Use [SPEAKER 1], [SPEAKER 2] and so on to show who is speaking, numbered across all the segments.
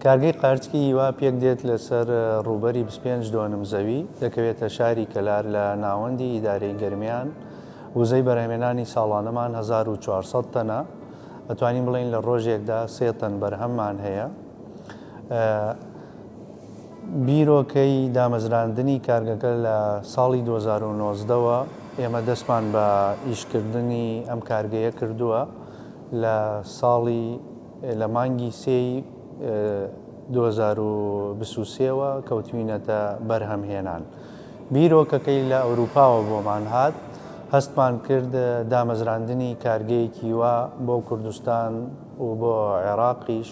[SPEAKER 1] کارگەی قارچکی هیوا پێک دێت لەسەر ڕووبەری 25 دووەنم زەوی دەکەوێتە شاری کەلار لە ناوەندی ئیدارەی گەرمیان. وزەی بەرهەمێنانی ساڵانەمان 1400 تەنە، ئەتوانین بڵێن لە ڕۆژێکدا 3 تەن بەرهەممان هەیە. بیرۆکەی دامەزراندنی کارگەکە لە ساڵی 2019ەوە ئێمە دەستمان بە ئیشکردنی ئەم کارگەیە کردووە. لە مانگی سێی 2023ەوە کەوتوینەتە بەرهەمهێنان. بیرۆکەکەی لە ئەوروپاوە بۆمان هات، هەستمان کرد دامەزراندنی کارگەیەکی وا بۆ کوردستان و بۆ عێراقیش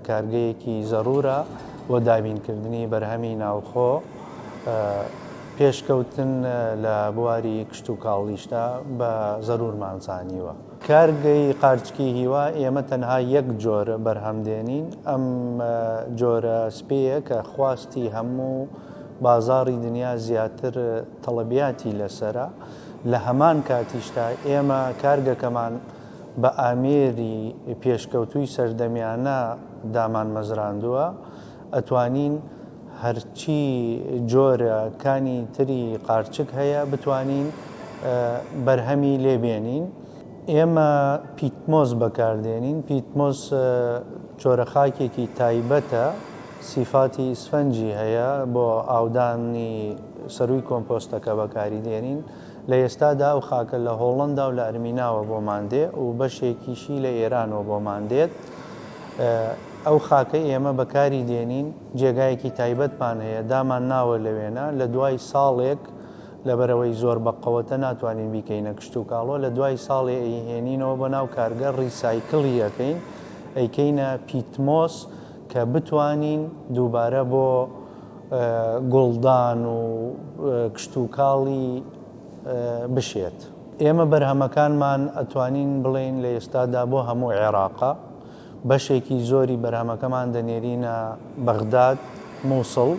[SPEAKER 1] کارگەیەکی زەڕورە بۆ دابینکردنی بەرهەمی ناوخۆ، پێشکەوتن لە بواری کشت و کاڵیشدا بە زەرورمان زانیوە. کارگەی قارچکی هیوا ئێمە تەنها یەک جۆرە بەرهەمدێنین، ئەم جۆرە سپەیە کە خواستی هەموو بازاڕی دنیا زیاتر تەڵەبیاتی لەسرە. لە هەمان کاتیشدا ئێمە کارگەکەمان بە ئامێری پێشکەوتووی سەردەمیانە دامان مەزراندووە، ئەتوانین هەرچی جۆرەکانی تری قارچک هەیە بتوانین بەرهەمی لێبێنین. ئێمە پیتمۆس بەکاردێنین. پیتمۆس جۆرەخاکێکی تایبەتە، سیفاتی سفەنجی هەیە بۆ ئاودانی سەرووی کۆمپۆستەکە بەکاری دێنین. لە ئێستادا ئەو خاکە لە هۆڵەندا و لە ئەرمیناوە بۆمان دێ و بەشێکیشی لە ئێرانەوە بۆمان دێت. ئەو خاکە ئێمە بەکاری دێنین، جێگایەکی تایبەتمان هەیە، دامان ناوە لەوێنە. لە دوای ساڵێک لەبەرەوەی زۆر بەقەوەتە ناتوانین بیکەینە کشت و کاڵۆ، لە دوای ساڵێ ئەیهێنینەوە بە ناو کارگە ڕیسایکڵی یەکەین، ئەیکەینە پیتمۆس کە بتوانین دووبارە بۆ گوڵدان و کشت و کاڵی بشێت. ئێمە بەرهەمەکانمان ئەتوانین بڵێن لە ئێستادا بۆ هەموو عێراقا. بەشێکی زۆری بەرهەمەکەمان دەنێرینە بەغداد، مووسڵ،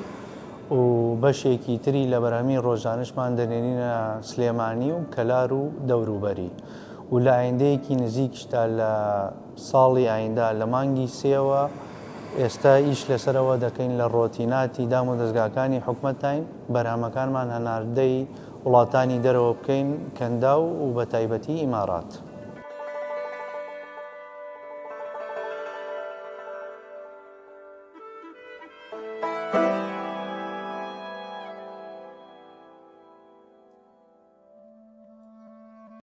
[SPEAKER 1] و بەشێکی تری لە بەرهەمی ڕۆژانشمان دەنێرینە سلێمانی و کەلار و دەوروبەری. و لە ئایندەیەکی نزیکشتا لە ساڵی ئایندا لە مانگی سێوە ئێستا ئیش لەسەرەوە دەکەین لە ڕۆتیناتی دام و دەستگاکانی حکومەتین بەرهەمەکانمان هەناردەی وڵاتانی دەرەوە بکەین، کەندا و بە تایبەتی ئیمارات.